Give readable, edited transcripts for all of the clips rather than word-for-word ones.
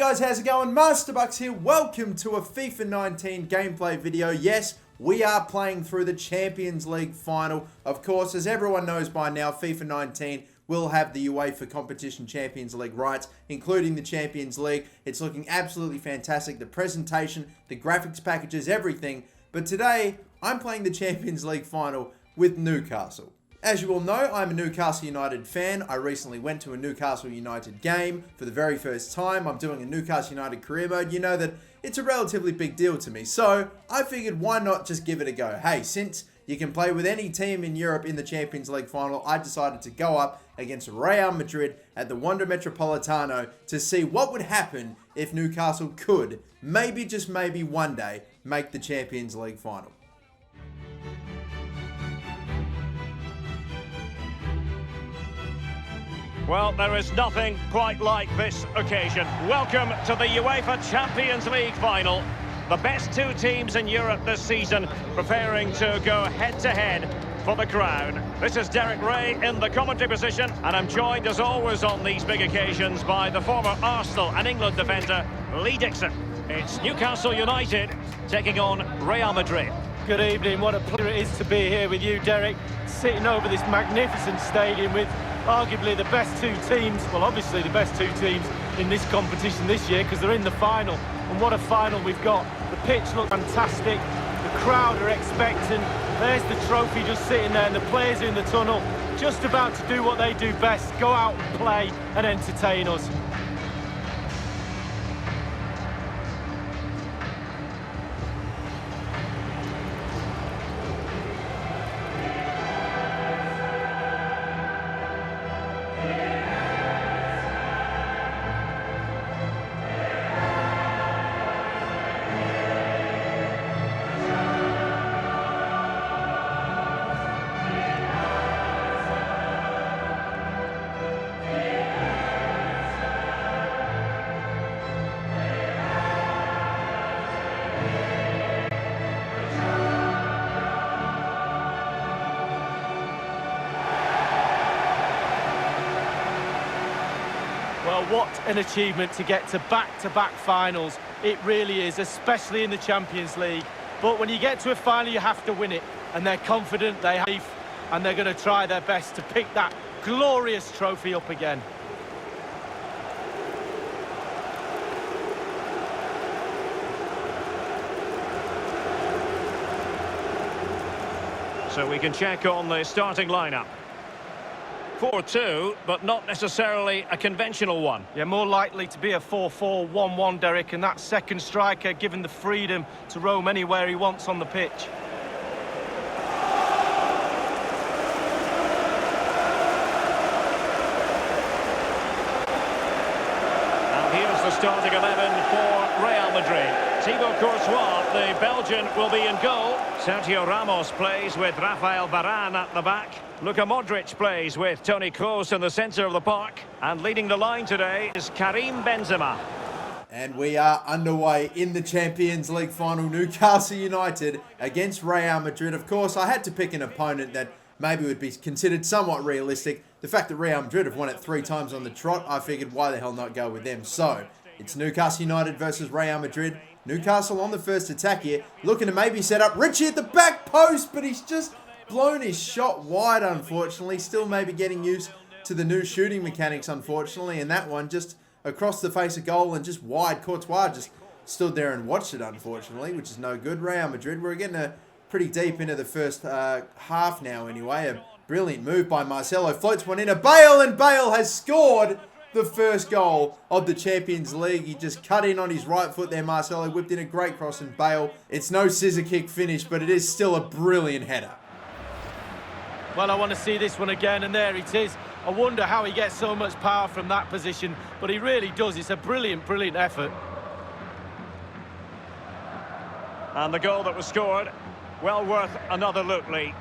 guys, how's it going? MasterBucks here. Welcome to a FIFA 19 gameplay video. Yes, we are playing through the Champions League final. Of course, as everyone knows by now, FIFA 19 will have the UEFA Competition Champions League rights, including the Champions League. It's looking absolutely fantastic. The presentation, the graphics packages, everything. But today, I'm playing the Champions League final with Newcastle. As you all know, I'm a Newcastle United fan. I recently went to a Newcastle United game for the very first time. I'm doing a Newcastle United career mode. You know that it's a relatively big deal to me. So I figured, why not just give it a go? Hey, since you can play with any team in Europe in the Champions League final, I decided to go up against Real Madrid at the Wanda Metropolitano to see what would happen if Newcastle could, maybe just maybe one day, make the Champions League final. Well, there is nothing quite like this occasion. Welcome to the UEFA Champions League final. The best two teams in Europe this season preparing to go head-to-head for the crown. This is Derek Ray in the commentary position, and I'm joined as always on these big occasions by the former Arsenal and England defender, Lee Dixon. It's Newcastle United taking on Real Madrid. Good evening, what a pleasure it is to be here with you, Derek, sitting over this magnificent stadium with arguably the best two teams, well obviously the best two teams in this competition this year because they're in the final, and what a final we've got. The pitch looks fantastic, the crowd are expectant, there's the trophy just sitting there, and the players are in the tunnel just about to do what they do best, go out and play and entertain us. Well, what an achievement to get to back-to-back finals. It really is, especially in the Champions League. But when you get to a final, you have to win it. And they're confident, they have faith, and they're going to try their best to pick that glorious trophy up again. So we can check on the starting lineup. 4-2, but not necessarily a conventional one. Yeah, more likely to be a 4-4-1-1, Derek, and that second striker given the freedom to roam anywhere he wants on the pitch. And here's the starting 11 for Real Madrid. Thibaut Courtois, the Belgian, will be in goal. Sergio Ramos plays with Rafael Varane at the back. Luka Modric plays with Toni Kroos in the centre of the park. And leading the line today is Karim Benzema. And we are underway in the Champions League final. Newcastle United against Real Madrid. Of course, I had to pick an opponent that maybe would be considered somewhat realistic. The fact that Real Madrid have won it 3 times on the trot, I figured why the hell not go with them. So, it's Newcastle United versus Real Madrid. Newcastle on the first attack here, looking to maybe set up Richie at the back post, but he's just blown his shot wide, unfortunately. Still maybe getting used to the new shooting mechanics, unfortunately, and that one just across the face of goal and just wide. Courtois just stood there and watched it, unfortunately, which is no good. Real Madrid, we're getting pretty deep into the first half now anyway. A brilliant move by Marcelo, floats one in a Bale, and Bale has scored the first goal of the Champions League. He just cut in on his right foot there. Marcelo whipped in a great cross, and Bale, it's no scissor kick finish, but it is still a brilliant header. Well, I want to see this one again, and there it is. I wonder how he gets so much power from that position, but he really does. It's a brilliant, brilliant effort. And the goal that was scored, well worth another look, Lee.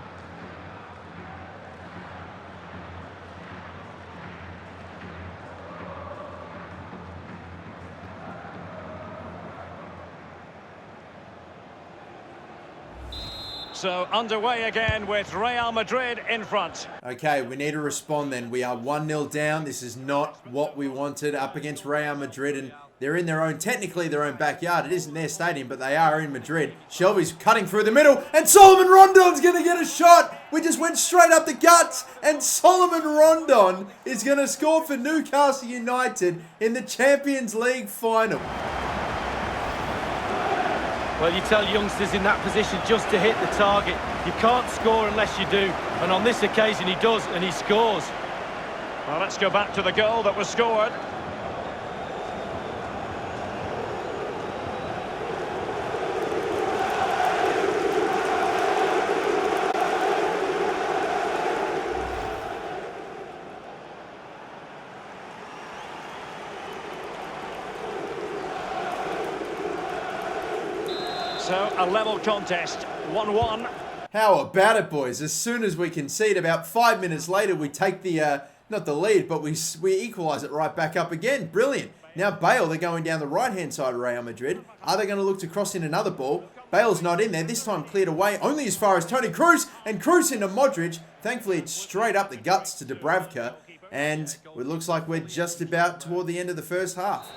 So underway again with Real Madrid in front. Okay, we need to respond then. We are 1-0 down. This is not what we wanted up against Real Madrid, and They're in technically their own backyard. It isn't their stadium, but they are in Madrid. Shelby's cutting through the middle, and Solomon Rondon's going to get a shot. We just went straight up the guts, and Solomon Rondon is going to score for Newcastle United in the Champions League final. Well, you tell youngsters in that position just to hit the target. You can't score unless you do. And on this occasion, he does, and he scores. Well, let's go back to the goal that was scored. So, a level contest, 1-1. How about it, boys? As soon as we concede, about 5 minutes later, we take the, not the lead, but we equalise it right back up again. Brilliant. Now Bale, they're going down the right-hand side of Real Madrid. Are they going to look to cross in another ball? Bale's not in there. This time cleared away only as far as Toni Kroos, and Kroos into Modric. Thankfully, it's straight up the guts to Dubravka, and it looks like we're just about toward the end of the first half.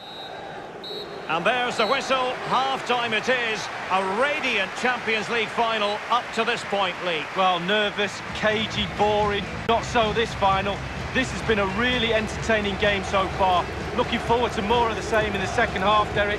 And there's the whistle, half-time it is, a radiant Champions League final up to this point, Lee. Well, nervous, cagey, boring, not so this final. This has been a really entertaining game so far. Looking forward to more of the same in the second half, Derek.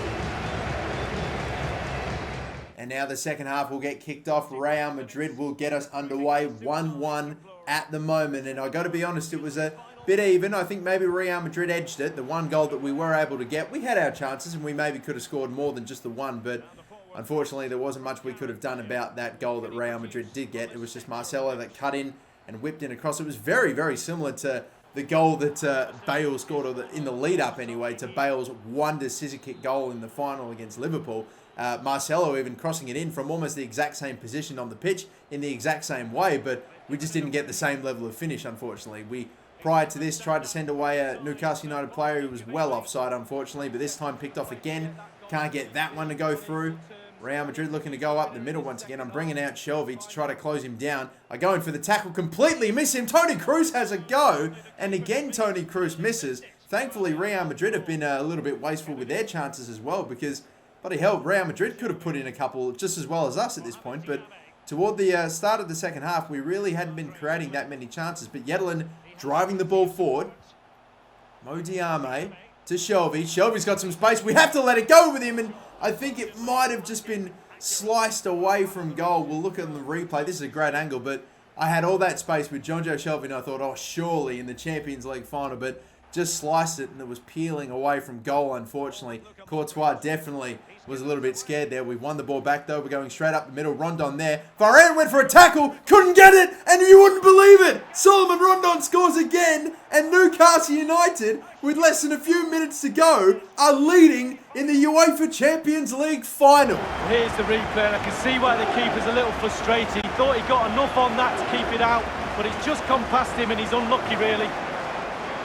And now the second half will get kicked off. Real Madrid will get us underway 1-1 at the moment. And I got to be honest, it was a bit even. I think maybe Real Madrid edged it. The one goal that we were able to get, we had our chances and we maybe could have scored more than just the one, but unfortunately there wasn't much we could have done about that goal that Real Madrid did get. It was just Marcelo that cut in and whipped in across. It was very, very similar to the goal that Bale scored, or in the lead-up anyway, to Bale's wonder scissor-kick goal in the final against Liverpool. Marcelo even crossing it in from almost the exact same position on the pitch in the exact same way, but we just didn't get the same level of finish, unfortunately. We, prior to this, tried to send away a Newcastle United player who was well offside, unfortunately, but this time picked off again. Can't get that one to go through. Real Madrid looking to go up the middle once again. I'm bringing out Shelby to try to close him down. I go in for the tackle, completely miss him. Toni Kroos has a go, and again Toni Kroos misses. Thankfully, Real Madrid have been a little bit wasteful with their chances as well, because, bloody hell, Real Madrid could have put in a couple just as well as us at this point, but toward the start of the second half, we really hadn't been creating that many chances. But Yedlin driving the ball forward. Mo Diame to Shelby. Shelby's got some space. We have to let it go with him, and I think it might have just been sliced away from goal. We'll look at the replay. This is a great angle, but I had all that space with Jonjo Shelby, and I thought, oh, surely in the Champions League final, but just sliced it, and it was peeling away from goal, unfortunately. Courtois definitely was a little bit scared there. We won the ball back, though. We're going straight up the middle. Rondon there. Varane went for a tackle. Couldn't get it, and you wouldn't believe it. Solomon Rondon scores again, and Newcastle United, with less than a few minutes to go, are leading in the UEFA Champions League final. Here's the replay, and I can see why the keeper's a little frustrated. He thought he got enough on that to keep it out, but it's just come past him, and he's unlucky, really.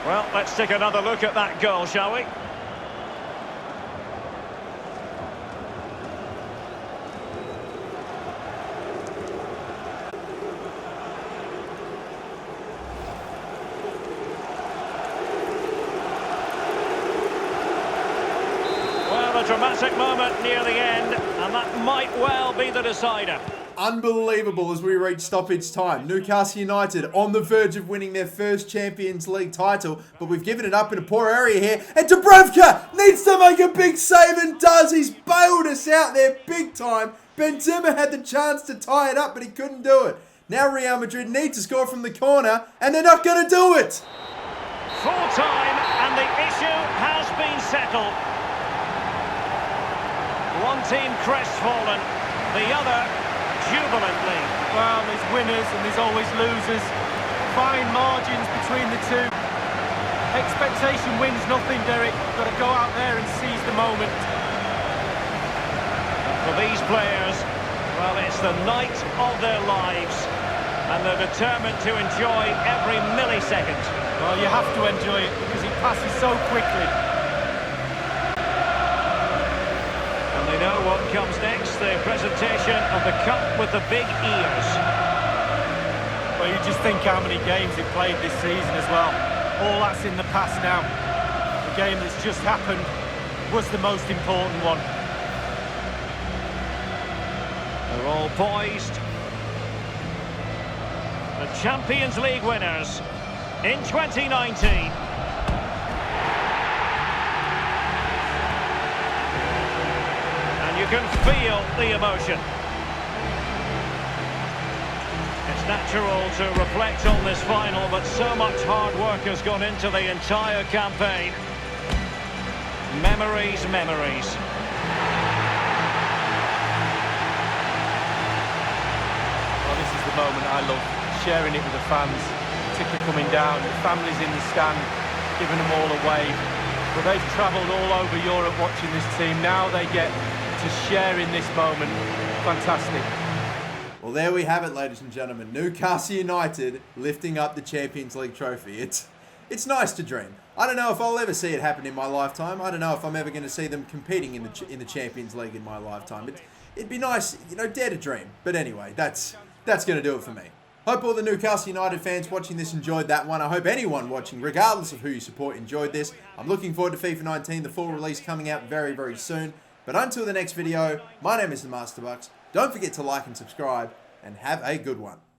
Well, let's take another look at that goal, shall we? Well, a dramatic moment near the end, and that might well be the decider. Unbelievable as we reach stoppage time. Newcastle United on the verge of winning their first Champions League title, but we've given it up in a poor area here, and Dubravka needs to make a big save and does. He's bailed us out there big time. Benzema had the chance to tie it up, but he couldn't do it. Now Real Madrid need to score from the corner, and they're not going to do it. Full time, and the issue has been settled. One team crestfallen, the other jubilantly. Well, there's winners and there's always losers. Fine margins between the two. Expectation wins nothing, Derek. Got to go out there and seize the moment. For these players, well, it's the night of their lives, and they're determined to enjoy every millisecond. Well, you have to enjoy it because it passes so quickly. They know what comes next, the presentation of the cup with the big ears. Well, you just think how many games they've played this season as well. All that's in the past now. The game that's just happened, was the most important one. They're all poised. The Champions League winners in 2019. And you can feel the emotion. It's natural to reflect on this final, but so much hard work has gone into the entire campaign. Memories, memories. Well, this is the moment I love, sharing it with the fans. Ticket coming down, the families in the stand, giving them all a wave. Well, they've travelled all over Europe watching this team. Now they get to share in this moment. Fantastic. Well, there we have it, ladies and gentlemen. Newcastle United lifting up the Champions League trophy. It's nice to dream. I don't know if I'll ever see it happen in my lifetime. I don't know if I'm ever going to see them competing in the Champions League in my lifetime. It'd be nice, you know, dare to dream. But anyway, that's going to do it for me. Hope all the Newcastle United fans watching this enjoyed that one. I hope anyone watching, regardless of who you support, enjoyed this. I'm looking forward to FIFA 19, the full release coming out very, very soon. But until the next video, my name is the MasterBucks. Don't forget to like and subscribe, and have a good one.